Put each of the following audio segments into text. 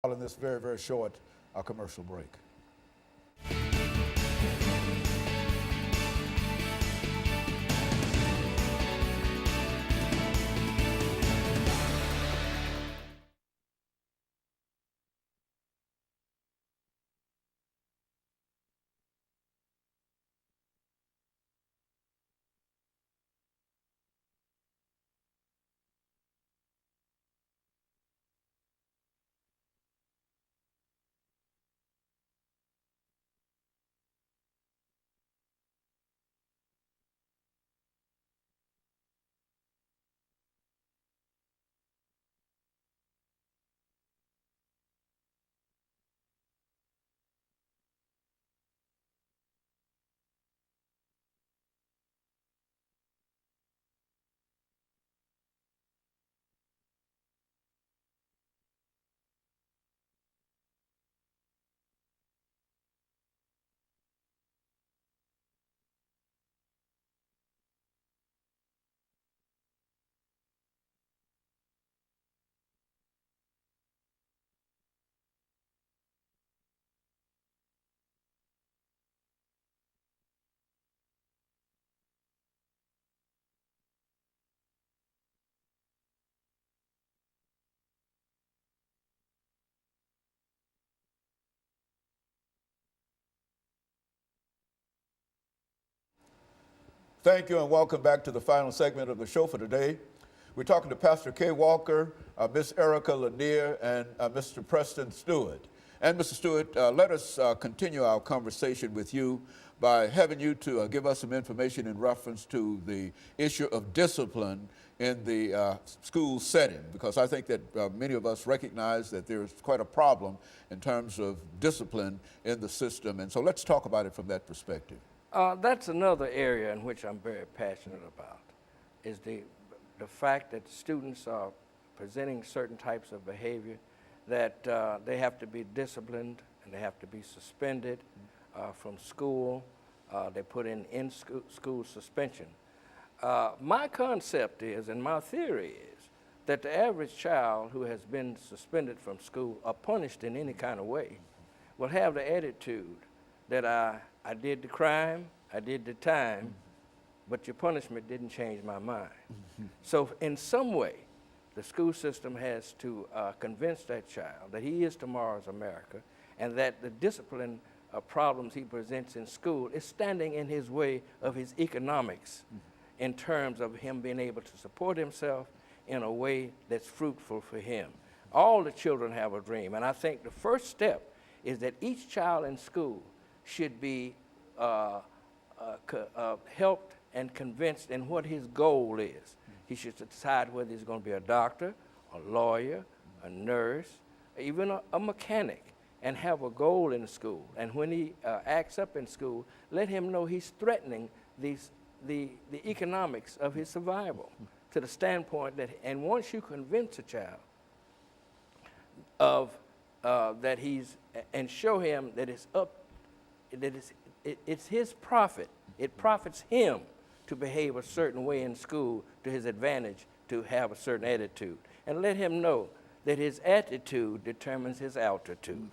In this very, very short commercial break. Thank you and welcome back to the final segment of the show for today. We're talking to Pastor KWalker, Miss Erica Lanier, and Mr. Preston Stewart. And Mr. Stewart, let us continue our conversation with you by having you to give us some information in reference to the issue of discipline in the school setting, because I think that many of us recognize that there's quite a problem in terms of discipline in the system. And so let's talk about it from that perspective. That's another area in which I'm very passionate about, is the fact that students are presenting certain types of behavior that they have to be disciplined and they have to be suspended from school. They put in school suspension. My concept is, and my theory is, that the average child who has been suspended from school or punished in any kind of way will have the attitude that I did the crime, I did the time, but your punishment didn't change my mind. So in some way, the school system has to convince that child that he is tomorrow's America and that the discipline problems he presents in school is standing in his way of his economics in terms of him being able to support himself in a way that's fruitful for him. All the children have a dream, and I think the first step is that each child in school should be helped and convinced in what his goal is. He should decide whether he's going to be a doctor, a lawyer, a nurse, even a mechanic, and have a goal in school. And when he acts up in school, let him know he's threatening the economics of his survival to the standpoint that, and once you convince a child of that he's, and show him that it's his profit. It profits him to behave a certain way in school to his advantage, to have a certain attitude. And let him know that his attitude determines his altitude.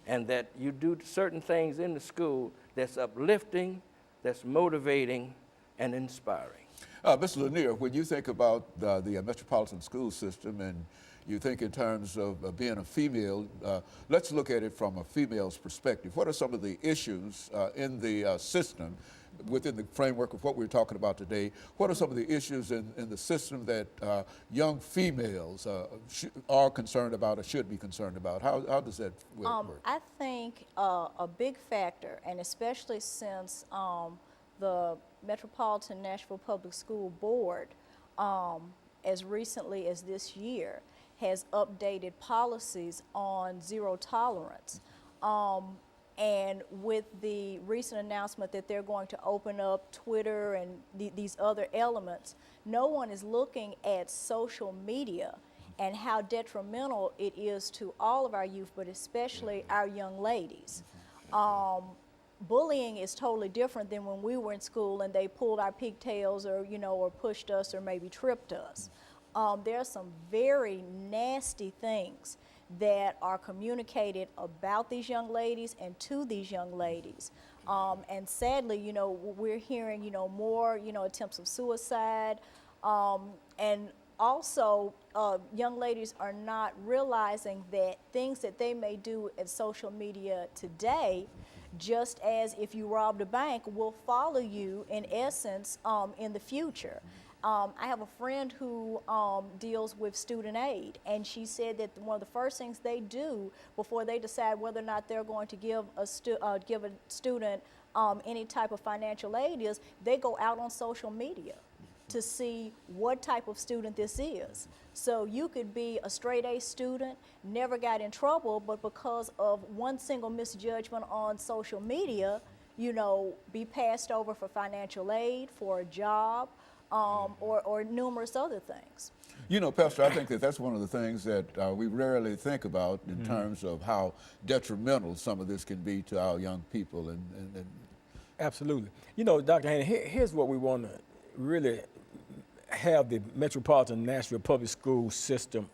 And that you do certain things in the school that's uplifting, that's motivating, and inspiring. Mr. Lanier, when you think about the metropolitan school system and you think in terms of being a female, let's look at it from a female's perspective. What are some of the issues in the system within the framework of what we're talking about today? What are some of the issues in the system that young females are concerned about or should be concerned about? How does that work? I think a big factor, and especially since the Metropolitan Nashville Public School Board, as recently as this year, has updated policies on zero tolerance. And with the recent announcement that they're going to open up Twitter and these other elements, no one is looking at social media and how detrimental it is to all of our youth, but especially our young ladies. Bullying is totally different than when we were in school and they pulled our pigtails or, or pushed us or maybe tripped us. There are some very nasty things that are communicated about these young ladies and to these young ladies. And sadly, you know, we're hearing, you know, more, you know, attempts of suicide, and also, young ladies are not realizing that things that they may do at social media today, just as if you robbed a bank, will follow you in essence in the future. I have a friend who deals with student aid, and she said that one of the first things they do before they decide whether or not they're going to give a student any type of financial aid is they go out on social media to see what type of student this is. So you could be a straight A student, never got in trouble, but because of one single misjudgment on social media, you know, be passed over for financial aid, for a job, or numerous other things. You know, Pastor, I think that that's one of the things that we rarely think about in terms of how detrimental some of this can be to our young people. And Absolutely. You know, Dr. Haney, here's what we want to really have the Metropolitan Nashville Public School system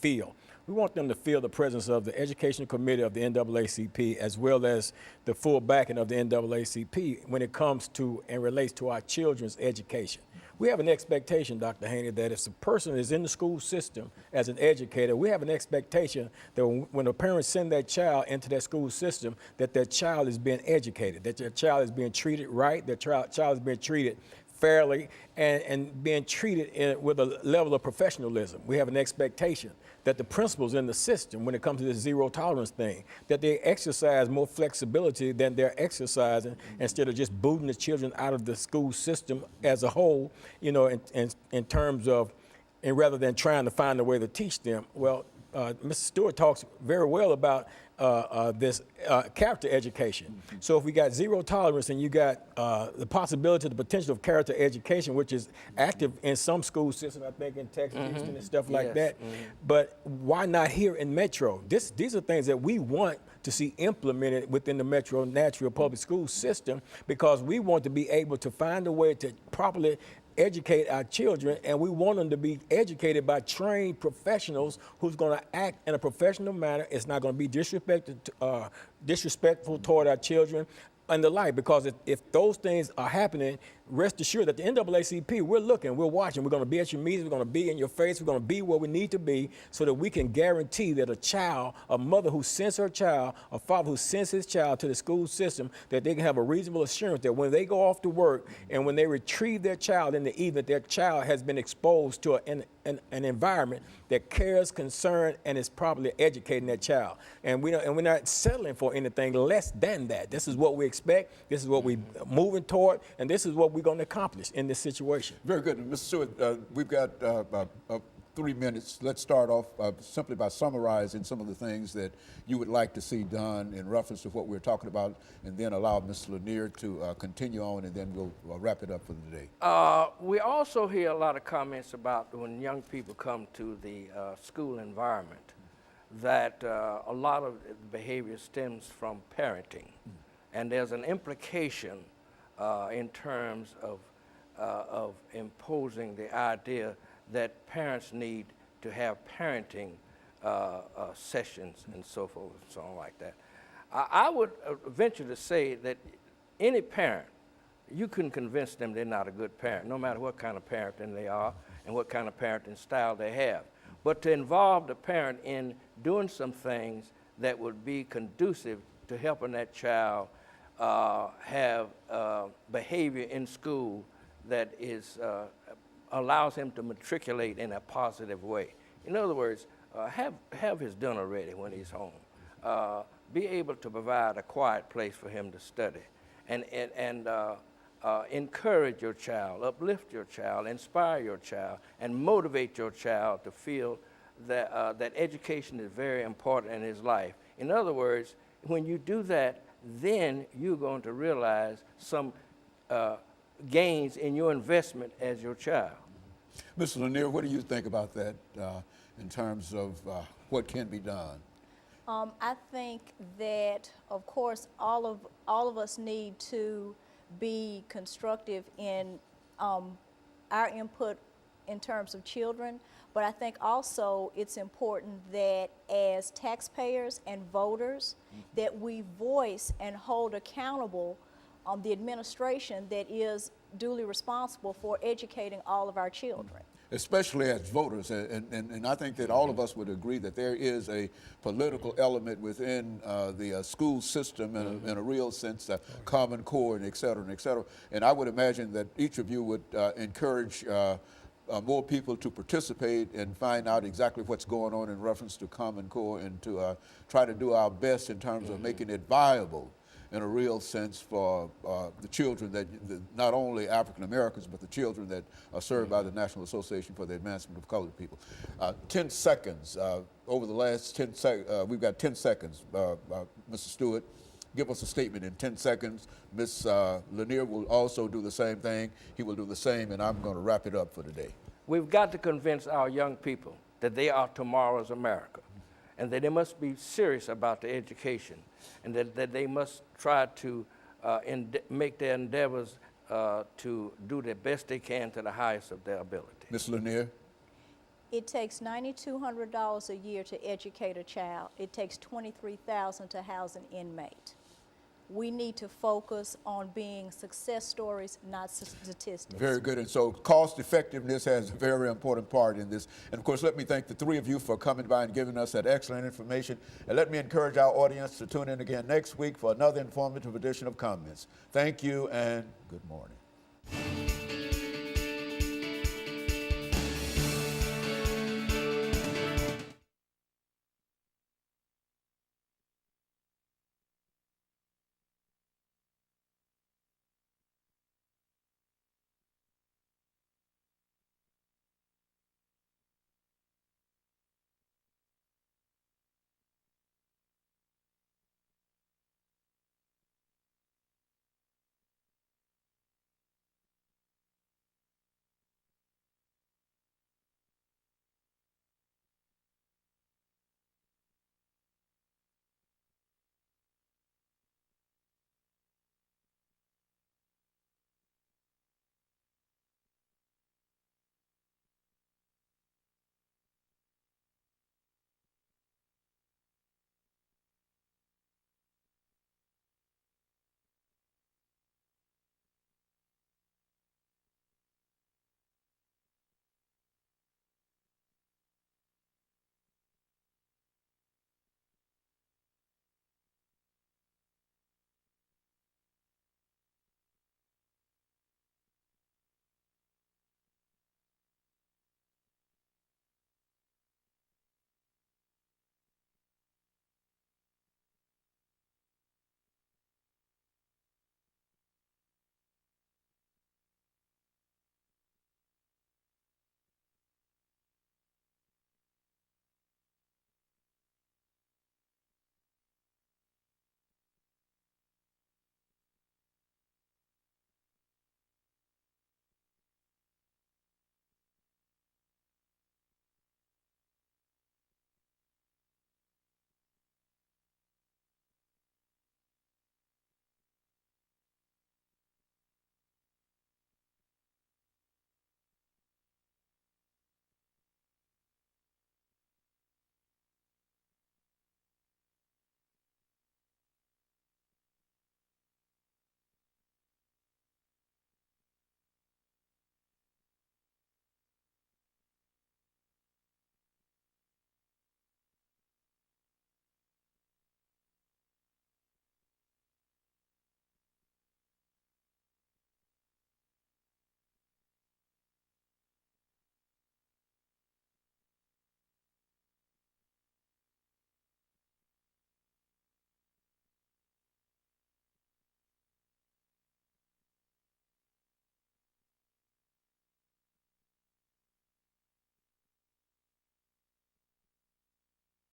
feel. We want them to feel the presence of the Educational Committee of the NAACP as well as the full backing of the NAACP when it comes to and relates to our children's education. We have an expectation, Dr. Haney, that if a person is in the school system as an educator, we have an expectation that when the parents send that child into that school system, that their child is being educated, that their child is being treated right, their child is being treated fairly, and being treated with a level of professionalism. We have an expectation that the principals in the system, when it comes to this zero tolerance thing, that they exercise more flexibility than they're exercising instead of just booting the children out of the school system as a whole, you know, in terms of, and rather than trying to find a way to teach them. Well, Mr. Stewart talks very well about this character education. So if we got zero tolerance and you got the possibility, the potential of character education, which is active in some school systems, I think in Texas, Houston and stuff like that. But why not here in Metro? These are things that we want to see implemented within the Metro Nashville Public School system, because we want to be able to find a way to properly educate our children, and we want them to be educated by trained professionals who's going to act in a professional manner. It's not going to be disrespectful toward our children and the like, because if those things are happening, rest assured that the NAACP, we're looking, we're watching, we're going to be at your meetings, we're going to be in your face, we're going to be where we need to be so that we can guarantee that a child, a mother who sends her child, a father who sends his child to the school system, that they can have a reasonable assurance that when they go off to work and when they retrieve their child in the evening, their child has been exposed to an environment that cares, concern, and is properly educating that child. And we're not settling for anything less than that. This is what we expect, this is what we're moving toward, and this is what we're going to accomplish in this situation. very good. Mr. Stewart, we've got about 3 minutes. Let's start off simply by summarizing some of the things that you would like to see done in reference to what we're talking about, and then allow Ms. Lanier to continue on, and then we'll wrap it up for the day. We also hear a lot of comments about when young people come to the school environment, that a lot of behavior stems from parenting. And there's an implication in terms of imposing the idea that parents need to have parenting sessions and so forth and so on like that. I would venture to say that any parent, you can convince them they're not a good parent, no matter what kind of parenting they are and what kind of parenting style they have. But to involve the parent in doing some things that would be conducive to helping that child have behavior in school that is allows him to matriculate in a positive way. In other words, have his dinner ready when he's home. Be able to provide a quiet place for him to study, and encourage your child, uplift your child, inspire your child, and motivate your child to feel that that education is very important in his life. In other words, when you do that, then you're going to realize some gains in your investment as your child. Mr. Lanier, what do you think about that in terms of what can be done? I think that, of course, all of us need to be constructive in our input in terms of children, But I think also it's important that as taxpayers and voters, that we voice and hold accountable the administration that is duly responsible for educating all of our children. Especially as voters, and I think that all of us would agree that there is a political element within the school system in a real sense, Common Core and et cetera, and et cetera. And I would imagine that each of you would encourage more people to participate and find out exactly what's going on in reference to Common Core, and to try to do our best in terms of making it viable in a real sense for the children that, not only African Americans, but the children that are served by the National Association for the Advancement of Colored People. 10 seconds, over the last 10 seconds, we've got 10 seconds. Mr. Stewart, give us a statement in 10 seconds. Ms. Lanier will also do the same thing. He will do the same, and I'm going to wrap it up for today. We've got to convince our young people that they are tomorrow's America, and that they must be serious about their education, and that they must try to make their endeavors to do the best they can to the highest of their ability. Ms. Lanier? It takes $9,200 a year to educate a child. It takes $23,000 to house an inmate. We need to focus on being success stories, not statistics. Very good. And so cost effectiveness has a very important part in this. And of course, let me thank the three of you for coming by and giving us that excellent information. And let me encourage our audience to tune in again next week for another informative edition of Comments. Thank you and good morning.